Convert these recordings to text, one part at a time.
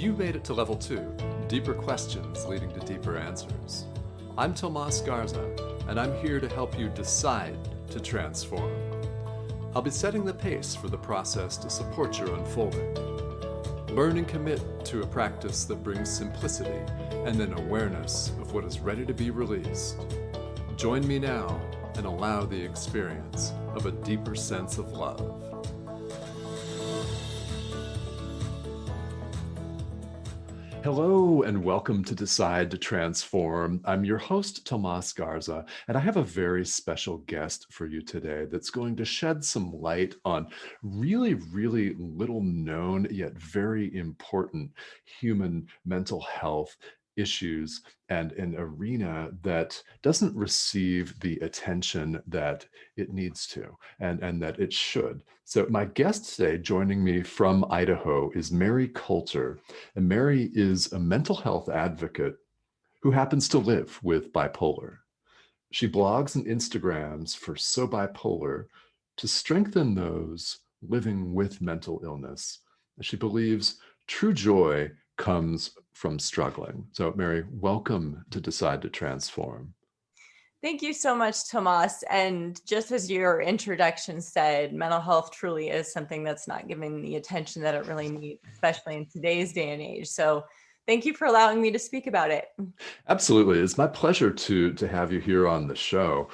You made it to level 2, deeper questions leading to deeper answers. I'm Tomas Garza, and I'm here to help you decide to transform. I'll be setting the pace for the process to support your unfolding. Learn and commit to a practice that brings simplicity and then awareness of what is ready to be released. Join me now and allow the experience of a deeper sense of love. Hello and welcome to Decide to Transform. I'm your host, Tomas Garza, and I have a very special guest for you today that's going to shed some light on really little known yet very important human mental health issues and an arena that doesn't receive the attention that it needs to and that it should. So my guest today joining me from Idaho is Mehri Coulter. And Mehri is a mental health advocate who happens to live with bipolar. She blogs and Instagrams for So Bipolar to strengthen those living with mental illness. She believes true joy comes from struggling. So Mehri, welcome to Decide to Transform. Thank you so much, Tomas. And just as your introduction said, mental health truly is something that's not given the attention that it really needs, especially in today's day and age. So thank you for allowing me to speak about it. Absolutely. It's my pleasure to have you here on the show,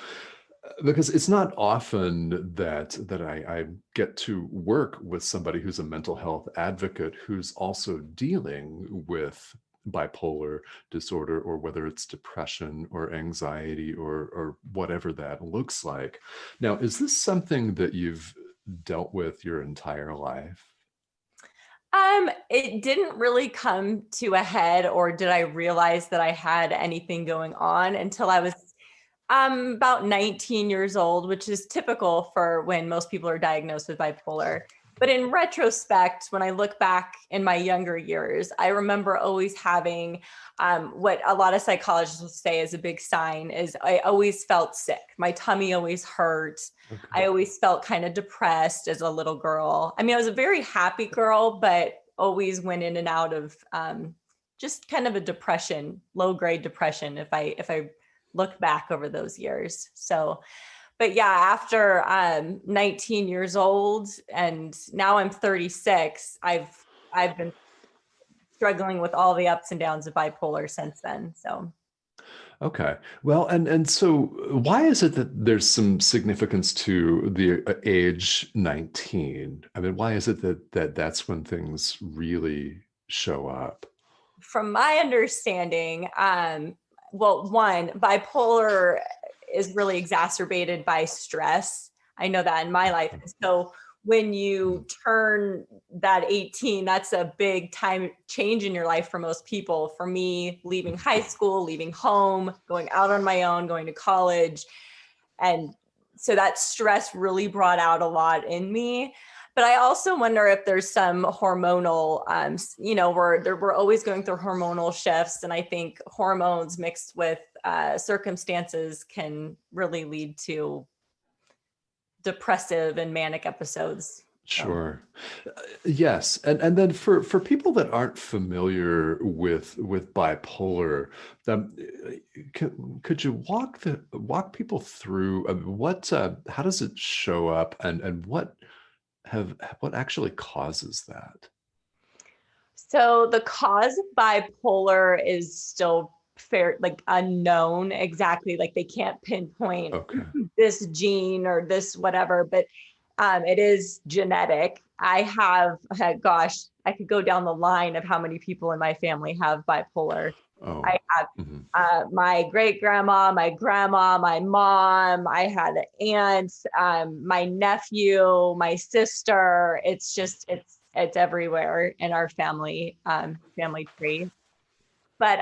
because it's not often that I get to work with somebody who's a mental health advocate who's also dealing with bipolar disorder, or whether it's depression or anxiety or whatever that looks like. Now, is this something that you've dealt with your entire life? It didn't really come to a head, or did I realize that I had anything going on until I was about 19 years old, which is typical for when most people are diagnosed with bipolar. But in retrospect, when I look back in my younger years, I remember always having what a lot of psychologists will say is a big sign is I always felt sick. My tummy always hurt. Okay. I always felt kind of depressed as a little girl. I mean, I was a very happy girl, but always went in and out of just kind of a depression, low grade depression, if I look back over those years. So, but yeah, after 19 years old and now I'm 36, I've been struggling with all the ups and downs of bipolar since then. So. Okay. Well, and so why is it that there's some significance to the age 19? I mean, why is it that that's when things really show up? From my understanding, well, one, bipolar is really exacerbated by stress. I know that in my life. So when you turn that 18, that's a big time change in your life for most people. For me, leaving high school, leaving home, going out on my own, going to college. And so that stress really brought out a lot in me. But I also wonder if there's some hormonal, we're always going through hormonal shifts. And I think hormones mixed with circumstances can really lead to depressive and manic episodes. Sure. Yes. And then for people that aren't familiar with bipolar, could you walk people through how does it show up and what actually causes that? So the cause of bipolar is still unknown exactly. Like they can't pinpoint this gene or this whatever, but it is genetic. I have, I could go down the line of how many people in my family have bipolar. Oh. I have my great grandma, my grandma, my mom. I had an aunt, my nephew, my sister. It's just it's everywhere in our family tree. But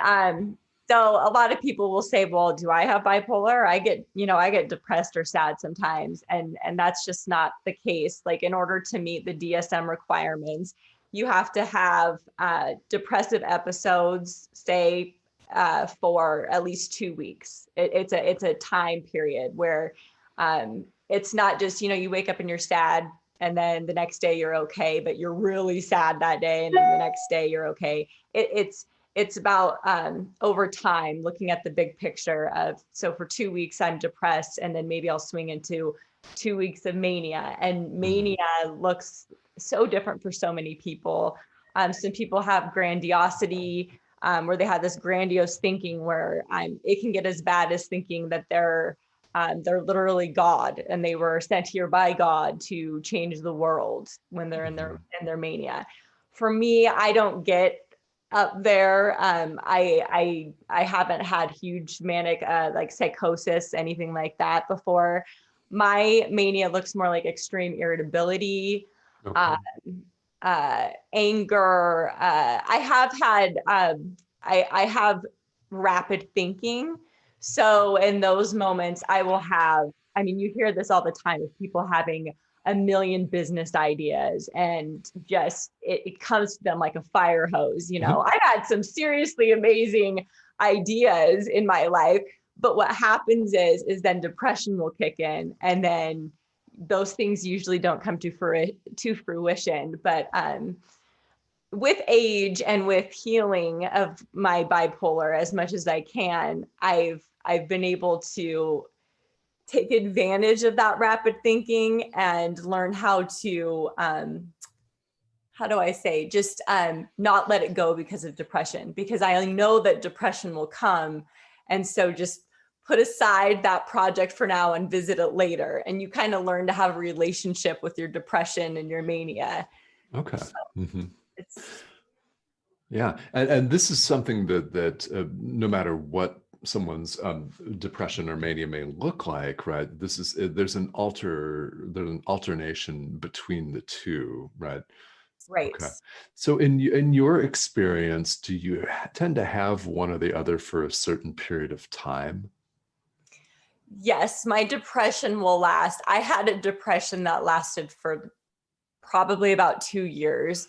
so a lot of people will say, well, do I have bipolar? I get depressed or sad sometimes. And that's just not the case. Like in order to meet the DSM requirements, you have to have depressive episodes, say, for at least 2 weeks. It's a time period where it's not just, you wake up and you're sad and then the next day you're okay, but you're really sad that day, and then the next day you're okay. It's about over time looking at the big picture of, so for 2 weeks I'm depressed, and then maybe I'll swing into 2 weeks of mania, and mania looks so different for so many people. Some people have grandiosity, where they have this grandiose thinking where it can get as bad as thinking that they're literally God, and they were sent here by God to change the world when they're in their mania. For me, I don't get up there. I haven't had huge manic like psychosis, anything like that before. My mania looks more like extreme irritability, anger. I have had I have rapid thinking. So in those moments, I will have, I mean, you hear this all the time of people having a million business ideas, and just it comes to them like a fire hose. I've had some seriously amazing ideas in my life, but what happens is then depression will kick in, and then those things usually don't come to fruition. But with age and with healing of my bipolar as much as I can, I've been able to take advantage of that rapid thinking and learn how to how do I say, just not let it go because of depression, because I know that depression will come. And so just put aside that project for now and visit it later. And you kind of learn to have a relationship with your depression and your mania. Okay. So yeah. And this is something that no matter what someone's depression or mania may look like, right? There's an alternation between the two, right? Right. Okay. So in your experience, do you tend to have one or the other for a certain period of time? Yes, my depression will last. I had a depression that lasted for probably about 2 years.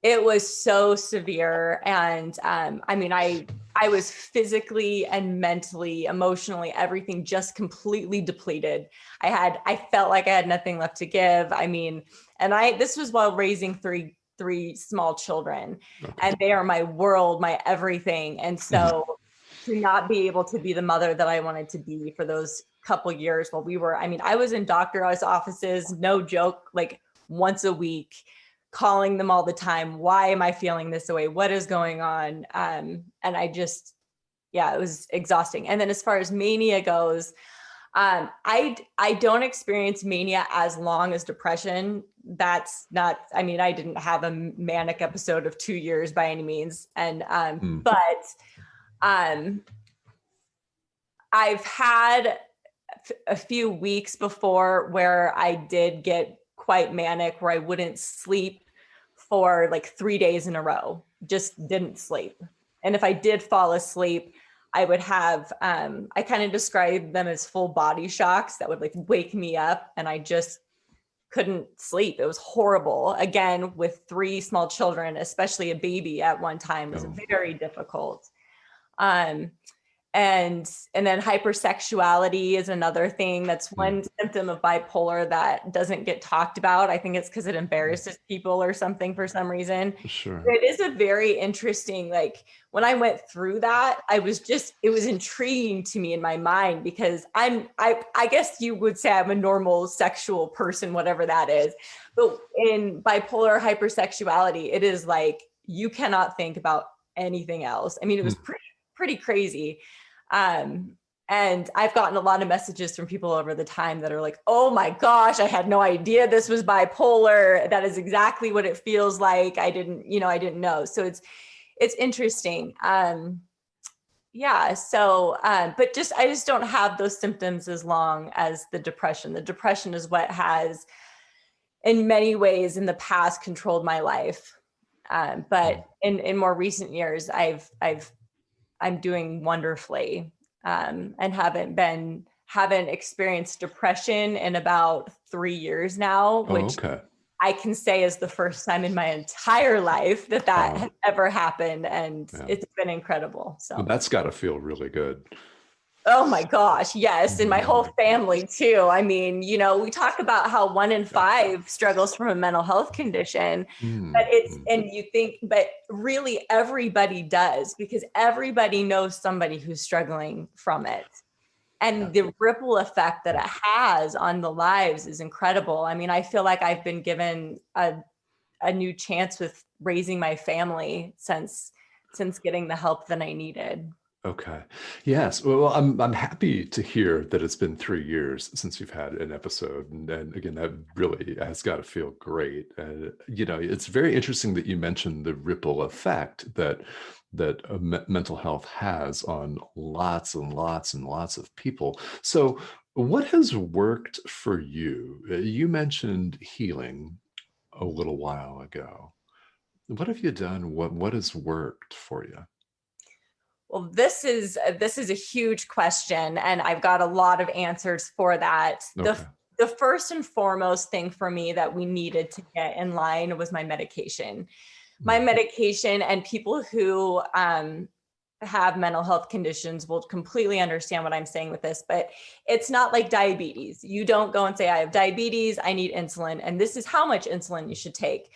It was so severe. And I mean, I was physically and mentally, emotionally, everything just completely depleted. I felt like I had nothing left to give. I mean, and this was while raising three small children, and they are my world, my everything. And so to not be able to be the mother that I wanted to be for those couple years while I was in doctor's offices, no joke, like once a week, calling them all the time. Why am I feeling this way? What is going on? And I just, it was exhausting. And then as far as mania goes, I don't experience mania as long as depression. That's not, I mean, I didn't have a manic episode of 2 years by any means. And, but I've had a few weeks before where I did get quite manic, where I wouldn't sleep for like 3 days in a row, just didn't sleep. And if I did fall asleep, I would have, I kind of describe them as full body shocks that would like wake me up, and I just couldn't sleep. It was horrible. Again, with 3 small children, especially a baby at one time, was very difficult. And then hypersexuality is another thing. That's one symptom of bipolar that doesn't get talked about. I think it's because it embarrasses people or something for some reason. Sure. It is a very interesting, like when I went through that, it was intriguing to me in my mind, because I guess you would say I'm a normal sexual person, whatever that is. But in bipolar hypersexuality, it is like, you cannot think about anything else. I mean, it was pretty crazy. And I've gotten a lot of messages from people over the time that are like, oh my gosh, I had no idea this was bipolar. That is exactly what it feels like. I didn't know. So it's interesting. So, but I just don't have those symptoms as long as the depression. The depression is what has, in many ways in the past, controlled my life. But in more recent years, I'm doing wonderfully, and haven't experienced depression in about 3 years now, which I can say is the first time in my entire life that has ever happened. And it's been incredible. So that's got to feel really good. Oh my gosh, yes. And my whole family too. I mean, we talk about how 1 in 5 struggles from a mental health condition, but really everybody does, because everybody knows somebody who's struggling from it. And the ripple effect that it has on the lives is incredible. I mean, I feel like I've been given a new chance with raising my family since getting the help that I needed. Okay. Yes. Well, I'm happy to hear that it's been 3 years since you've had an episode, and again, that really has got to feel great. It's very interesting that you mentioned the ripple effect that mental health has on lots and lots and lots of people. So, what has worked for you? You mentioned healing a little while ago. What have you done? What has worked for you? Well, this is a huge question, and I've got a lot of answers for that. Okay. The first and foremost thing for me that we needed to get in line was my medication. My medication, and people who have mental health conditions will completely understand what I'm saying with this, but it's not like diabetes. You don't go and say, I have diabetes, I need insulin, and this is how much insulin you should take.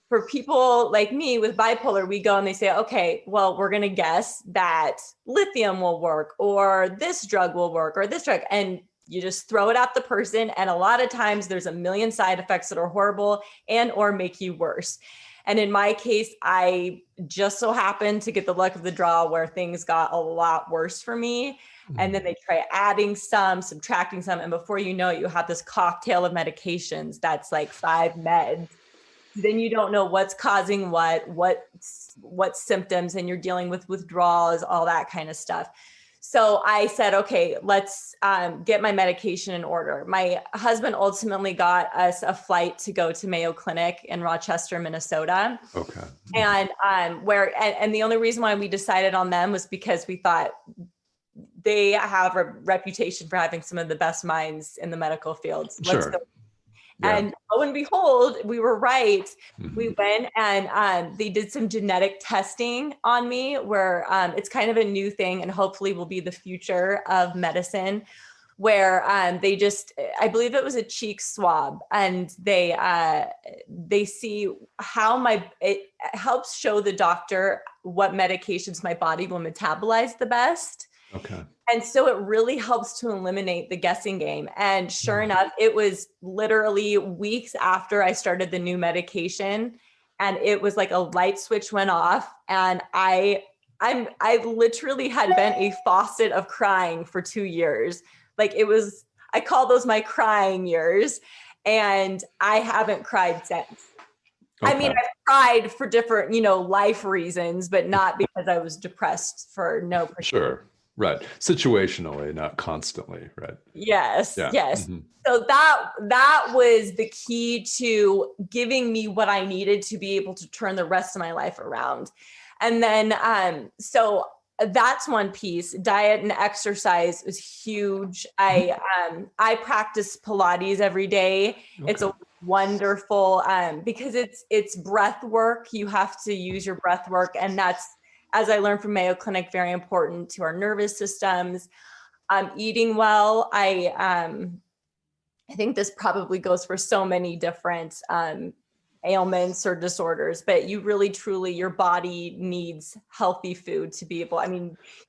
For people like me with bipolar, we go and they say, okay, well, we're going to guess that lithium will work, or this drug will work, or this drug. And you just throw it at the person. And a lot of times there's a million side effects that are horrible and or make you worse. And in my case, I just so happened to get the luck of the draw where things got a lot worse for me. And then they try adding some, subtracting some. And before you know it, you have this cocktail of medications that's like 5 meds. Then you don't know what's causing what symptoms, and you're dealing with withdrawals, all that kind of stuff. So I said, okay, let's get my medication in order. My husband ultimately got us a flight to go to Mayo Clinic in Rochester, Minnesota. Okay. And and the only reason why we decided on them was because we thought they have a reputation for having some of the best minds in the medical field. Let's go. Yeah. And lo and behold, we were right. We went and they did some genetic testing on me, where it's kind of a new thing and hopefully will be the future of medicine, where I believe it was a cheek swab, and they see how it helps show the doctor what medications my body will metabolize the best. Okay. And so it really helps to eliminate the guessing game. And sure enough, it was literally weeks after I started the new medication, and it was like a light switch went off, and I literally had been a faucet of crying for 2 years. Like I call those my crying years, and I haven't cried since. Okay. I mean, I've cried for different, life reasons, but not because I was depressed for no particular. Sure. Right. Situationally, not constantly. Right. Yes. Yeah. Yes. So that was the key to giving me what I needed to be able to turn the rest of my life around. And then, so that's one piece. Diet and exercise is huge. I practice Pilates every day. Okay. It's a wonderful, because it's breath work. You have to use your breath work. And that's, as I learned from Mayo Clinic, very important to our nervous systems. Eating well. I think this probably goes for so many different ailments or disorders, but you really, truly, your body needs healthy food to be able,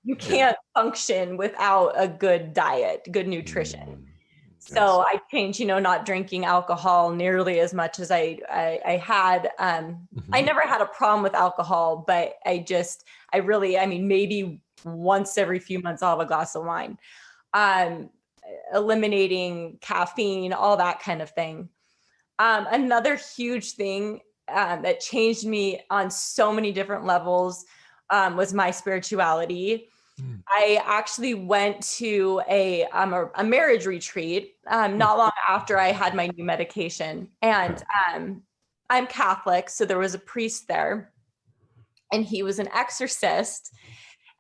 you can't function without a good diet, good nutrition. So I changed, not drinking alcohol nearly as much as I had. I never had a problem with alcohol, but maybe once every few months I'll have a glass of wine. Eliminating caffeine, all that kind of thing. Another huge thing that changed me on so many different levels was my spirituality. I actually went to a marriage retreat not long after I had my new medication, and I'm Catholic, so there was a priest there, and he was an exorcist,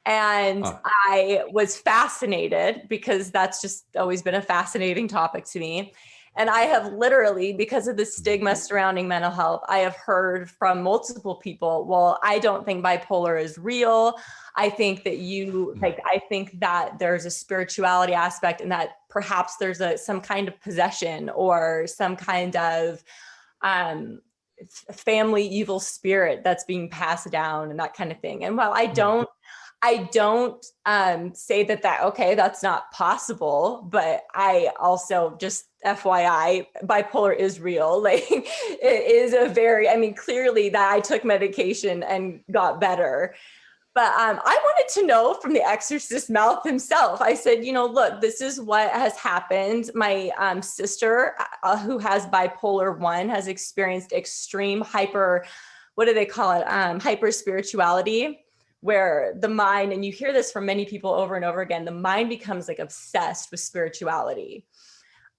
and I was fascinated because that's just always been a fascinating topic to me. And I have literally, because of the stigma surrounding mental health, I have heard from multiple people, well, I don't think bipolar is real. I think that I think that there's a spirituality aspect and that perhaps there's some kind of possession or some kind of family evil spirit that's being passed down and that kind of thing. And while I don't say that, okay, that's not possible, but I also just FYI, bipolar is real. Like it is clearly that I took medication and got better. But I wanted to know from the exorcist mouth himself. I said, look, this is what has happened. My sister, who has bipolar 1, has experienced extreme what do they call it? Hyper spirituality, where the mind, and you hear this from many people over and over again, the mind becomes like obsessed with spirituality.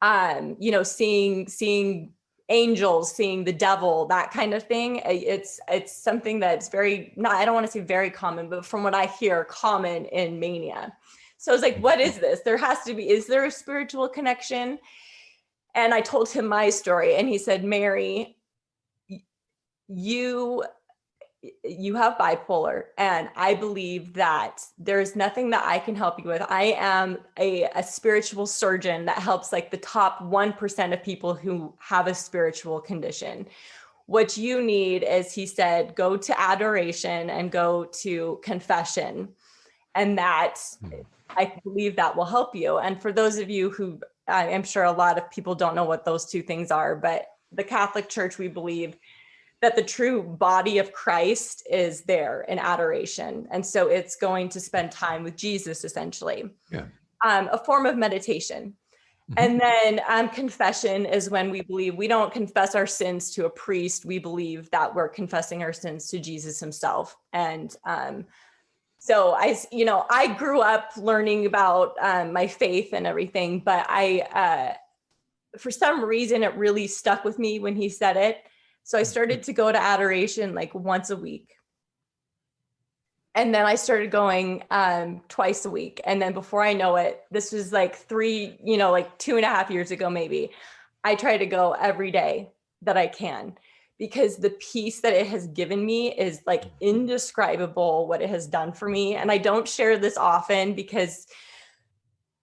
Seeing angels, seeing the devil, that kind of thing. It's something that's I don't want to say very common, but from what I hear, common in mania. So I was like, what is this? Is there a spiritual connection? And I told him my story and he said, Mehri, you have bipolar, and I believe that there's nothing that I can help you with. I am a spiritual surgeon that helps like the top 1% of people who have a spiritual condition. What you need is, he said, go to adoration and go to confession. And that, I believe that will help you. And for those of you who, I'm sure a lot of people don't know what those two things are, but the Catholic Church, we believe that the true body of Christ is there in adoration. And so it's going to spend time with Jesus, essentially. Yeah. A form of meditation. And then confession is when we believe we don't confess our sins to a priest. We believe that we're confessing our sins to Jesus himself. And so I grew up learning about my faith and everything, but for some reason, it really stuck with me when he said it. So I started to go to adoration like once a week. And then I started going twice a week. And then before I know it, this was like 2.5 years ago, maybe, I try to go every day that I can, because the peace that it has given me is like indescribable, what it has done for me. And I don't share this often because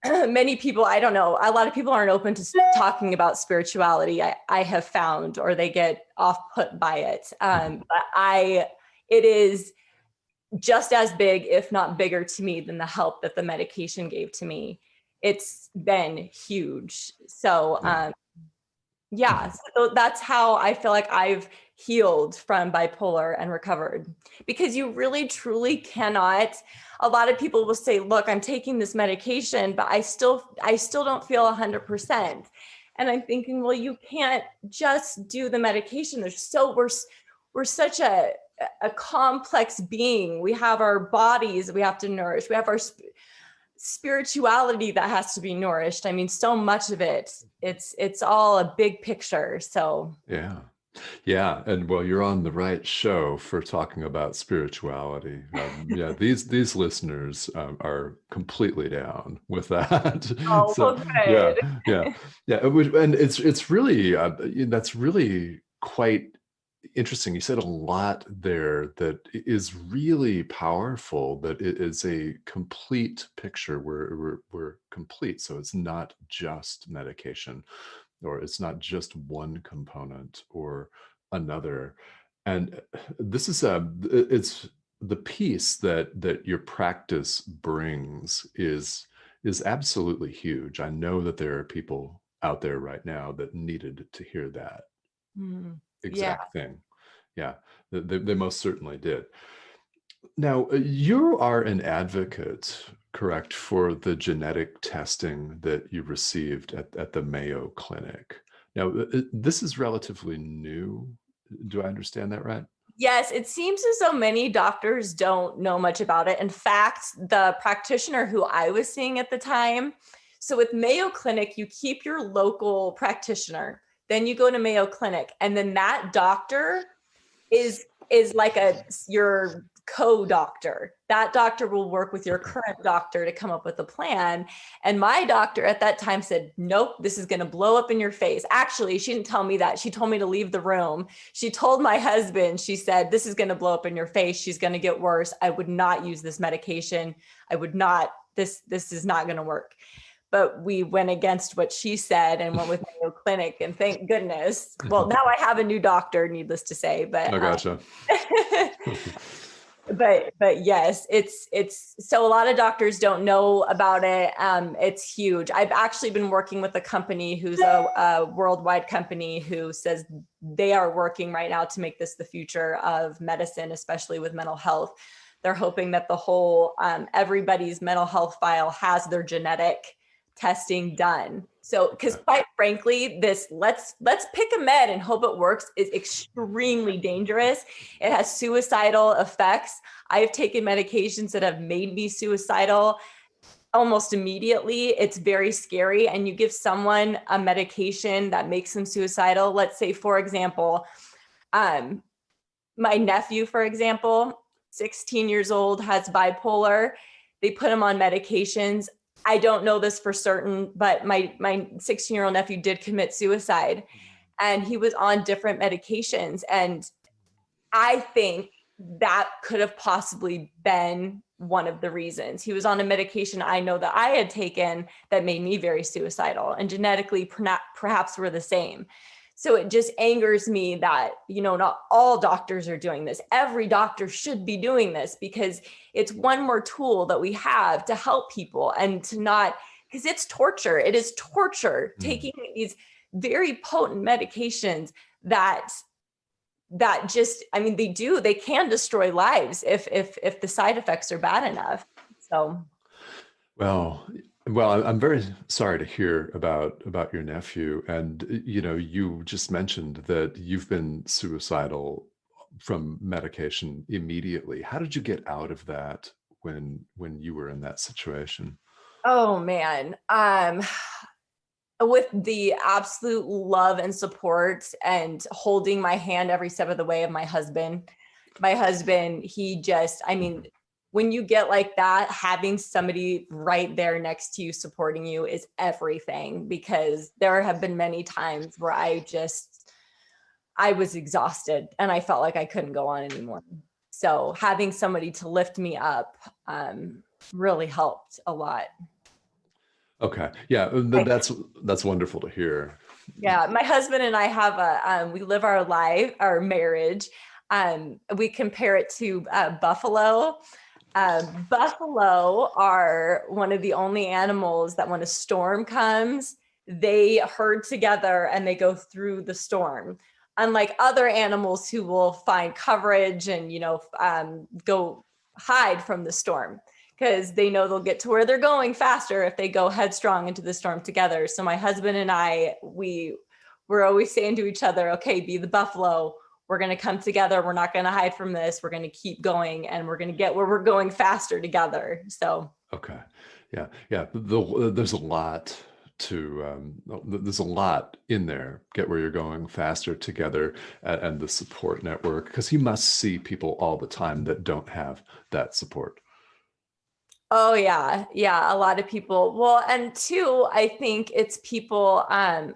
many people, I don't know, a lot of people aren't open to talking about spirituality, I have found, or they get off put by it. But it is just as big, if not bigger to me than the help that the medication gave to me. It's been huge. So, so that's how I feel like I've healed from bipolar and recovered, because you really truly cannot. A lot of people will say, look, I'm taking this medication, but I still don't feel 100%. And I'm thinking, well, you can't just do the medication. We're such a complex being. We have our bodies we have to nourish. We have our spirituality that has to be nourished. I mean, so much of it, it's all a big picture. So yeah, and well, you're on the right show for talking about spirituality. These listeners are completely down with that. oh, So good. and it's really that's really quite interesting. You said a lot there that is really powerful, that it is a complete picture. We're complete. So it's not just medication, or it's not just one component or another. And this is it's the piece that your practice brings is absolutely huge. I know that there are people out there right now that needed to hear that exact thing. Yeah, they most certainly did. Now, you are an advocate, correct, for the genetic testing that you received at the Mayo Clinic. Now, this is relatively new. Do I understand that right? Yes, it seems as though many doctors don't know much about it. In fact, the practitioner who I was seeing at the time, so with Mayo Clinic, you keep your local practitioner, then you go to Mayo Clinic, and then that doctor is like your co-doctor. That doctor will work with your current doctor to come up with a plan. And my doctor at that time said, nope, this is going to blow up in your face. Actually, she didn't tell me that. She told me to leave the room. She told my husband, she said, this is going to blow up in your face. She's going to get worse. I would not use this medication. I would not, this is not going to work. But we went against what she said and went with Mayo Clinic, and thank goodness. Well, now I have a new doctor, needless to say, but I gotcha. but yes, it's so a lot of doctors don't know about it. It's huge. I've actually been working with a company who's a worldwide company who says they are working right now to make this the future of medicine, especially with mental health. They're hoping that the whole everybody's mental health file has their genetic testing done. So, because quite frankly, this let's pick a med and hope it works is extremely dangerous. It has suicidal effects. I've taken medications that have made me suicidal almost immediately. It's very scary. And you give someone a medication that makes them suicidal. Let's say, for example, my nephew, for example, 16 years old, has bipolar. They put him on medications. I don't know this for certain, but my 16-year-old nephew did commit suicide, and he was on different medications. And I think that could have possibly been one of the reasons. He was on a medication I know that I had taken that made me very suicidal, and genetically perhaps we're the same. So it just angers me that, not all doctors are doing this. Every doctor should be doing this, because it's one more tool that we have to help people, and to not, because it's torture. It is torture taking these very potent medications that just, they can destroy lives if the side effects are bad enough. So. Well, I'm very sorry to hear about your nephew. And, you just mentioned that you've been suicidal from medication immediately. How did you get out of that when you were in that situation? Oh, man. With the absolute love and support and holding my hand every step of the way of my husband. My husband, he just, when you get like that, having somebody right there next to you supporting you is everything, because there have been many times where I was exhausted and I felt like I couldn't go on anymore. So having somebody to lift me up really helped a lot. Okay. Yeah, that's wonderful to hear. Yeah, my husband and I have we live our marriage. We compare it to buffalo. Buffalo are one of the only animals that when a storm comes, they herd together and they go through the storm. Unlike other animals who will find coverage and, go hide from the storm, because they know they'll get to where they're going faster if they go headstrong into the storm together. So my husband and I, we're always saying to each other, okay, be the buffalo. We're going to come together. We're not going to hide from this. We're going to keep going, and we're going to get where we're going faster together. So. Okay. Yeah. Yeah. There's a lot there's a lot in there. Get where you're going faster together, and the support network, because he must see people all the time that don't have that support. Oh yeah. Yeah. A lot of people. Well, and two, I think it's people, I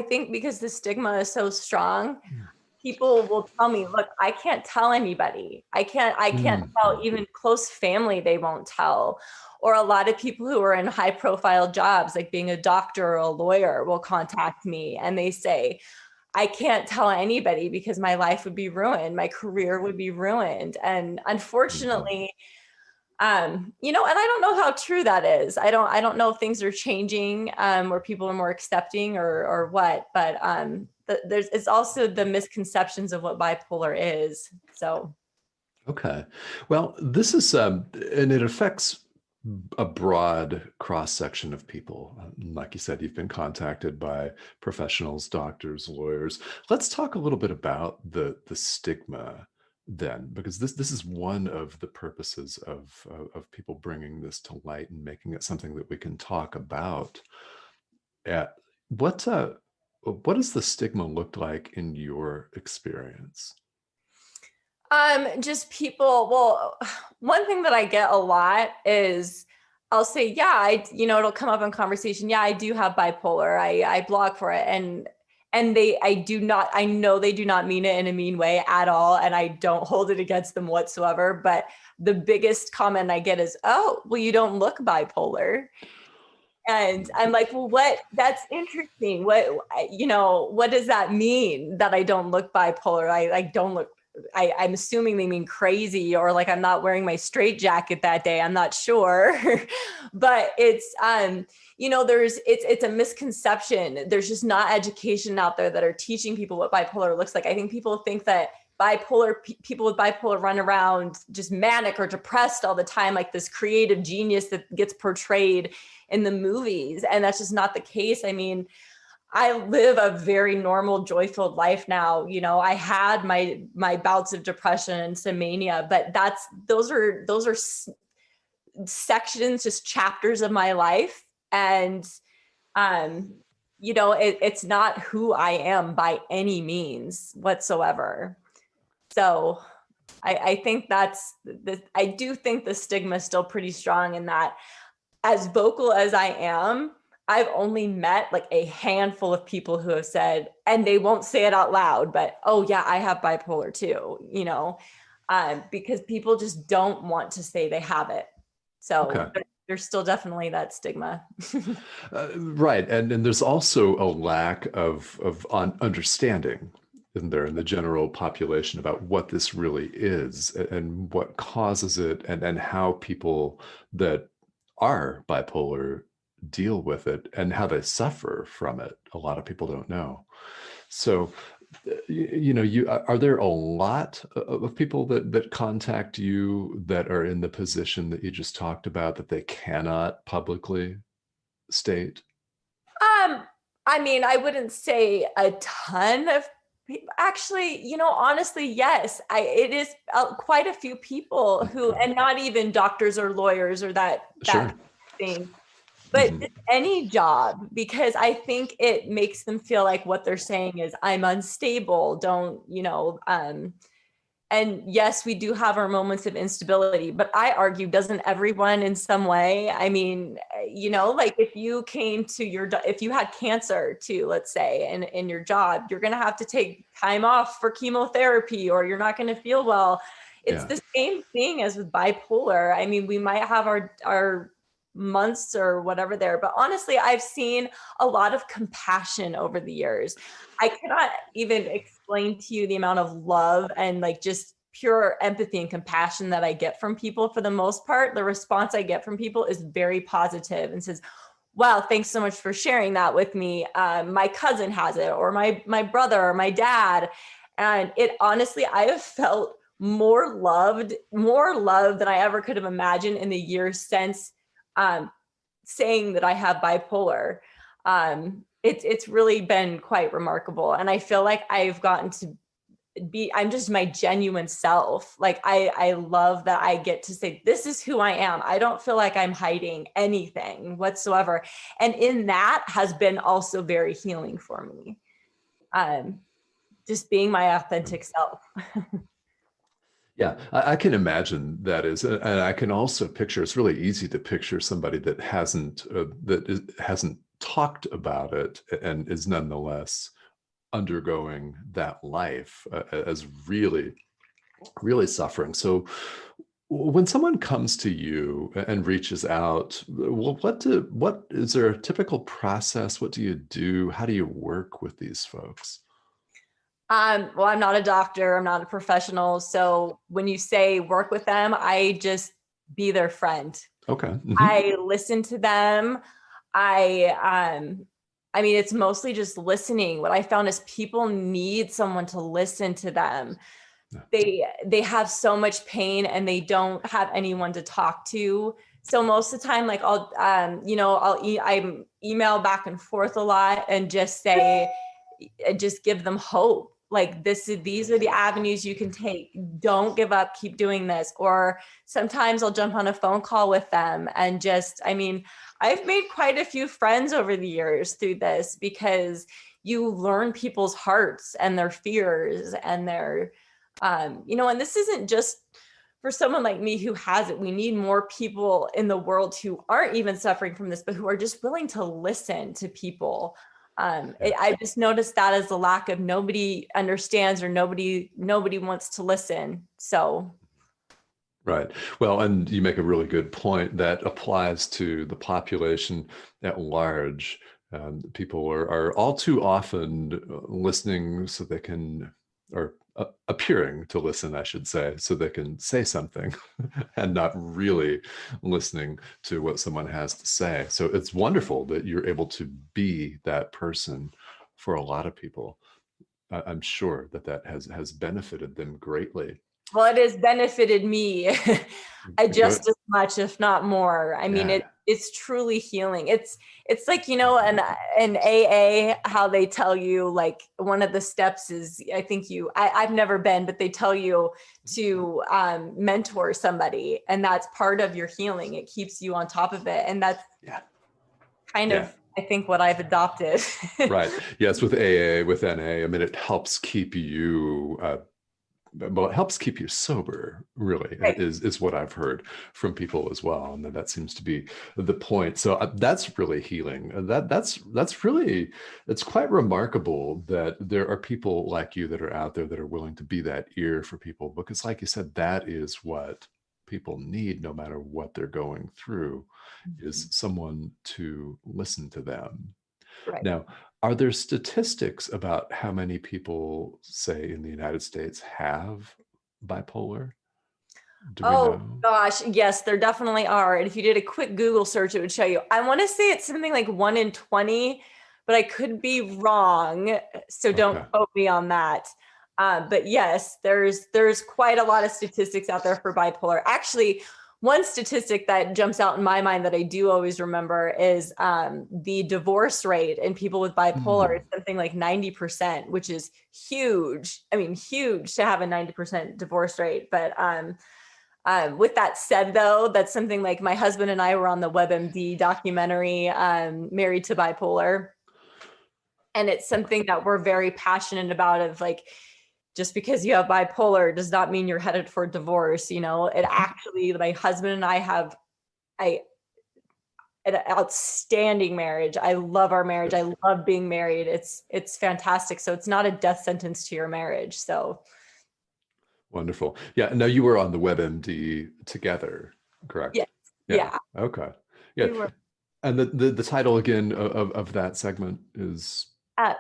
think because the stigma is so strong, people will tell me, look, I can't tell anybody. I can't tell even close family, they won't tell. Or a lot of people who are in high profile jobs, like being a doctor or a lawyer, will contact me and they say, I can't tell anybody because my life would be ruined. My career would be ruined. And unfortunately, and I don't know how true that is. I don't know if things are changing, where people are more accepting or what, but it's also the misconceptions of what bipolar is. So. Okay. Well, this is, and it affects a broad cross section of people. Like you said, you've been contacted by professionals, doctors, lawyers. Let's talk a little bit about the stigma then, because this is one of the purposes of people bringing this to light and making it something that we can talk about. At what does the stigma look like in your experience? Just people, well, one thing that I get a lot is I'll say, yeah, it'll come up in conversation. Yeah, I do have bipolar. I blog for it. And I know they do not mean it in a mean way at all. And I don't hold it against them whatsoever. But the biggest comment I get is, oh, well, you don't look bipolar. And I'm like, well, that's interesting. What does that mean that I don't look bipolar? I don't look, I'm assuming they mean crazy, or like I'm not wearing my straight jacket that day. I'm not sure. But it's a misconception. There's just not education out there that are teaching people what bipolar looks like. I think people think that people with bipolar run around just manic or depressed all the time, like this creative genius that gets portrayed in the movies. And that's just not the case. I mean, I live a very normal, joy-filled life now. I had my bouts of depression and some mania, but those are sections, just chapters of my life. And it's not who I am by any means whatsoever. So I think I do think the stigma is still pretty strong in that. As vocal as I am, I've only met like a handful of people who have said, and they won't say it out loud, but, oh yeah, I have bipolar too, because people just don't want to say they have it. So Okay. there's still definitely that stigma. Right. And there's also a lack of understanding, isn't there, in the general population about what this really is and what causes it, and how people that are bipolar deal with it and how they suffer from it. A lot of people don't know. So, are there a lot of people that contact you that are in the position that you just talked about, that they cannot publicly state? I mean, I wouldn't say a ton of people. Actually, honestly, yes. It is quite a few people who, and not even doctors or lawyers or that Sure. thing, but any job, because I think it makes them feel like what they're saying is, I'm unstable. Don't, and yes, we do have our moments of instability, but I argue, doesn't everyone in some way? I mean, like if you if you had cancer too, let's say, in your job, you're going to have to take time off for chemotherapy, or you're not going to feel well. It's Yeah. the same thing as with bipolar. I mean, we might have our months or whatever there, but honestly, I've seen a lot of compassion over the years. I cannot even explain to you the amount of love and like just pure empathy and compassion that I get from people. For the most part, the response I get from people is very positive and says, wow, thanks so much for sharing that with me. My cousin has it, or my brother, or my dad. And it honestly, I have felt more love than I ever could have imagined in the years since saying that I have bipolar. It's really been quite remarkable. And I feel like I've gotten to I'm just my genuine self. Like I love that I get to say, this is who I am. I don't feel like I'm hiding anything whatsoever. And in that has been also very healing for me. Just being my authentic self. Yeah, I can imagine that is, and I can also picture. It's really easy to picture somebody that hasn't talked about it and is nonetheless undergoing that life as really, really suffering. So, when someone comes to you and reaches out, well, what is there a typical process? What do you do? How do you work with these folks? Well, I'm not a doctor. I'm not a professional. So when you say work with them, I just be their friend. Okay. I listen to them. I mean, it's mostly just listening. What I found is people need someone to listen to them. They have so much pain and they don't have anyone to talk to. So most of the time, like I email back and forth a lot and just give them hope. Like these are the avenues you can take. Don't give up, keep doing this. Or sometimes I'll jump on a phone call with them and I mean, I've made quite a few friends over the years through this, because you learn people's hearts and their fears and And this isn't just for someone like me who has it. We need more people in the world who aren't even suffering from this, but who are just willing to listen to people. I just noticed that as a lack of nobody understands or nobody wants to listen. So. Right. Well, and you make a really good point that applies to the population at large. People are all too often listening so they can, or appearing to listen, I should say, so they can say something and not really listening to what someone has to say. So it's wonderful that you're able to be that person for a lot of people. I'm sure that has benefited them greatly. Well, it has benefited me Good. just as much, if not more. I mean, Yeah. it's truly healing. It's like, an AA, how they tell you, like, one of the steps is, I think I've never been, but they tell you to mentor somebody, and that's part of your healing. It keeps you on top of it. And that's kind Yeah. of, I think, what I've adopted. Right. Yes, with AA, with NA, I mean, it helps keep you well, it helps keep you sober, really, Right. is what I've heard from people as well. And that seems to be the point. So that's really healing. That's really, it's quite remarkable that there are people like you that are out there that are willing to be that ear for people, because like you said, that is what people need, no matter what they're going through, is someone to listen to them. Right. Now, are there statistics about how many people, say, in the United States have bipolar? Do we Oh know? gosh, yes, there definitely are. And if you did a quick Google search, it would show you. I want to say it's something like 1 in 20, but I could be wrong. So don't Okay. quote me on that. But yes, there's quite a lot of statistics out there for bipolar. Actually, one statistic that jumps out in my mind that I do always remember is the divorce rate in people with bipolar is Mm. something like 90%, which is huge. I mean, huge to have a 90% divorce rate. But with that said, though, that's something like my husband and I were on the WebMD documentary, Married to Bipolar. And it's something that we're very passionate about, of like, just because you have bipolar does not mean you're headed for divorce. It actually, my husband and I have a, an outstanding marriage. I love our marriage. I love being married. It's fantastic. So it's not a death sentence to your marriage. So Wonderful. Yeah. Now you were on the WebMD together, yes, correct? Yeah. yeah, Okay. Yeah. we were And the title again of that segment is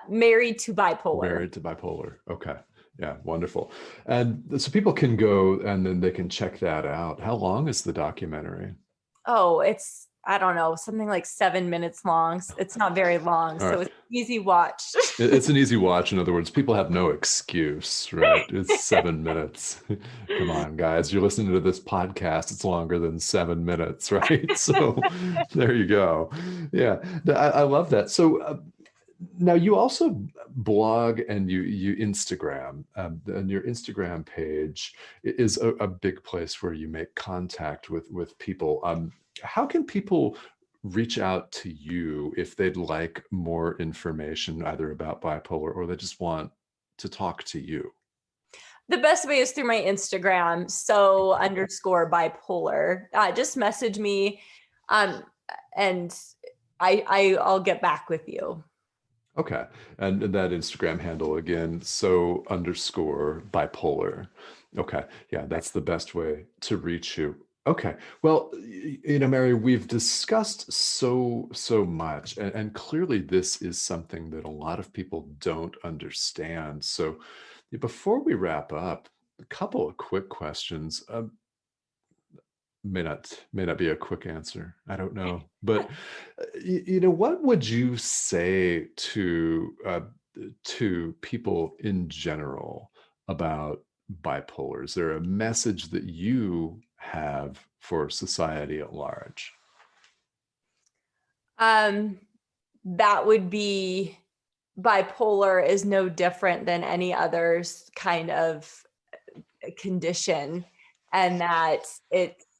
married to bipolar. Married to Bipolar. Okay. Yeah. Wonderful. And so people can go and then they can check that out. How long is the documentary? Oh, it's, I don't know, something like 7 minutes long. It's not very long, All so right. it's easy watch. It's an easy watch. In other words, people have no excuse, right? It's 7 minutes. Come on, guys. You're listening to this podcast. It's longer than 7 minutes, right? So there you go. Yeah, I love that. So now you also blog and you Instagram, and your Instagram page is a big place where you make contact with people. How can people reach out to you if they'd like more information either about bipolar or they just want to talk to you? The best way is through my Instagram, so underscore bipolar. Just message me, um, and I'll get back with you. Okay. And that Instagram handle again, so underscore bipolar. Okay. Yeah, Right. that's the best way to reach you. Okay. Well, Mary, we've discussed so much, and clearly this is something that a lot of people don't understand. So before we wrap up, a couple of quick questions. May not be a quick answer. I don't know, but what would you say to people in general about bipolar? Is there a message that you have for society at large? Um, that would be, bipolar is no different than any other's kind of condition, and that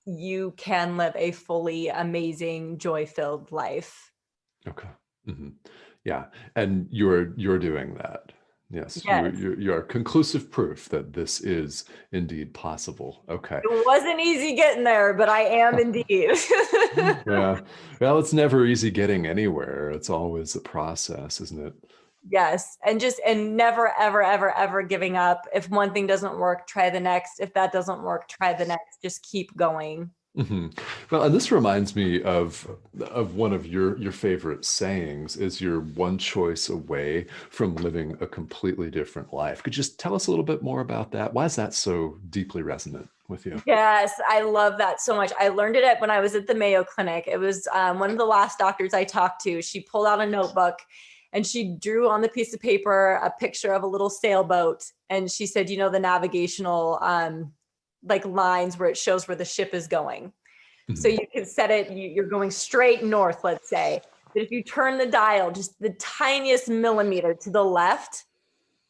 you can live a fully amazing, joy-filled life. Okay. Hmm. Yeah, and you're doing that. Yes, Yes. you are conclusive proof that this is indeed possible. Okay. It wasn't easy getting there, but I am indeed. Yeah. Well, it's never easy getting anywhere. It's always a process, isn't it? Yes. And never, ever, ever, ever giving up. If one thing doesn't work, try the next. If that doesn't work, try the next. Just keep going. Hmm. Well, and this reminds me of one of your favorite sayings is you're one choice away from living a completely different life. Could you just tell us a little bit more about that? Why is that so deeply resonant with you? Yes, I love that so much. I learned it when I was at the Mayo Clinic. It was one of the last doctors I talked to. She pulled out a notebook and she drew on the piece of paper a picture of a little sailboat. And she said, you know, the navigational like lines where it shows where the ship is going. So Mhm. you can set it, you're going straight north, let's say. But if you turn the dial just the tiniest millimeter to the left,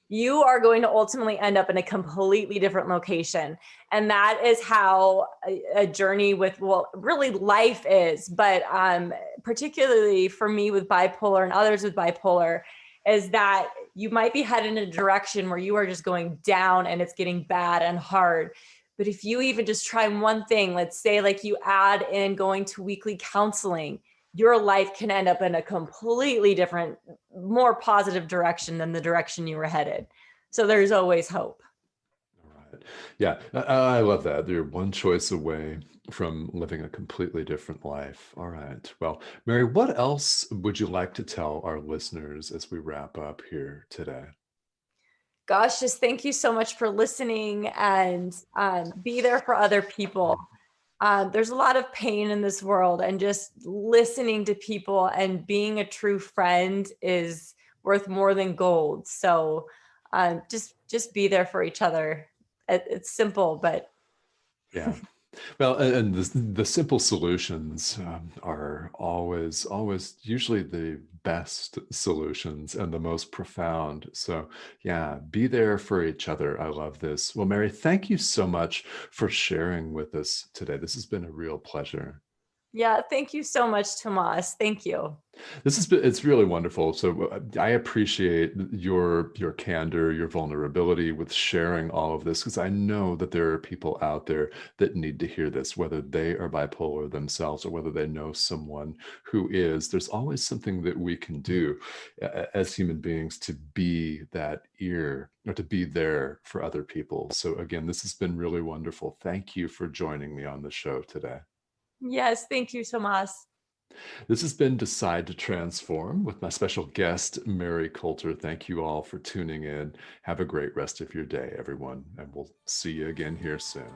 you are going to ultimately end up in a completely different location. And that is how a journey with, well, really life is. But particularly for me with bipolar and others with bipolar, is that you might be headed in a direction where you are just going down and it's getting bad and hard. But if you even just try one thing, let's say like you add in going to weekly counseling, your life can end up in a completely different, more positive direction than the direction you were headed. So there's always hope. All right. Yeah, I love that. You're one choice away from living a completely different life. All right. Well, Mary, what else would you like to tell our listeners as we wrap up here today? Gosh, just thank you so much for listening and be there for other people. There's a lot of pain in this world, and just listening to people and being a true friend is worth more than gold. So just be there for each other. It's simple, but Yeah. Well, and the simple solutions are always usually the best solutions and the most profound. So, yeah, be there for each other. I love this. Well, Mary, thank you so much for sharing with us today. This has been a real pleasure. yeah, thank you so much, Tomas. Thank you. It's really wonderful. So I appreciate your candor, your vulnerability with sharing all of this because I know that there are people out there that need to hear this, whether they are bipolar themselves or whether they know someone who is. There's always something that we can do as human beings to be that ear or to be there for other people. So again, this has been really wonderful. Thank you for joining me on the show today. Yes, thank you, Tomas. This has been Decide to Transform with my special guest, Mehri Coulter. Thank you all for tuning in. Have a great rest of your day, everyone, and we'll see you again here soon.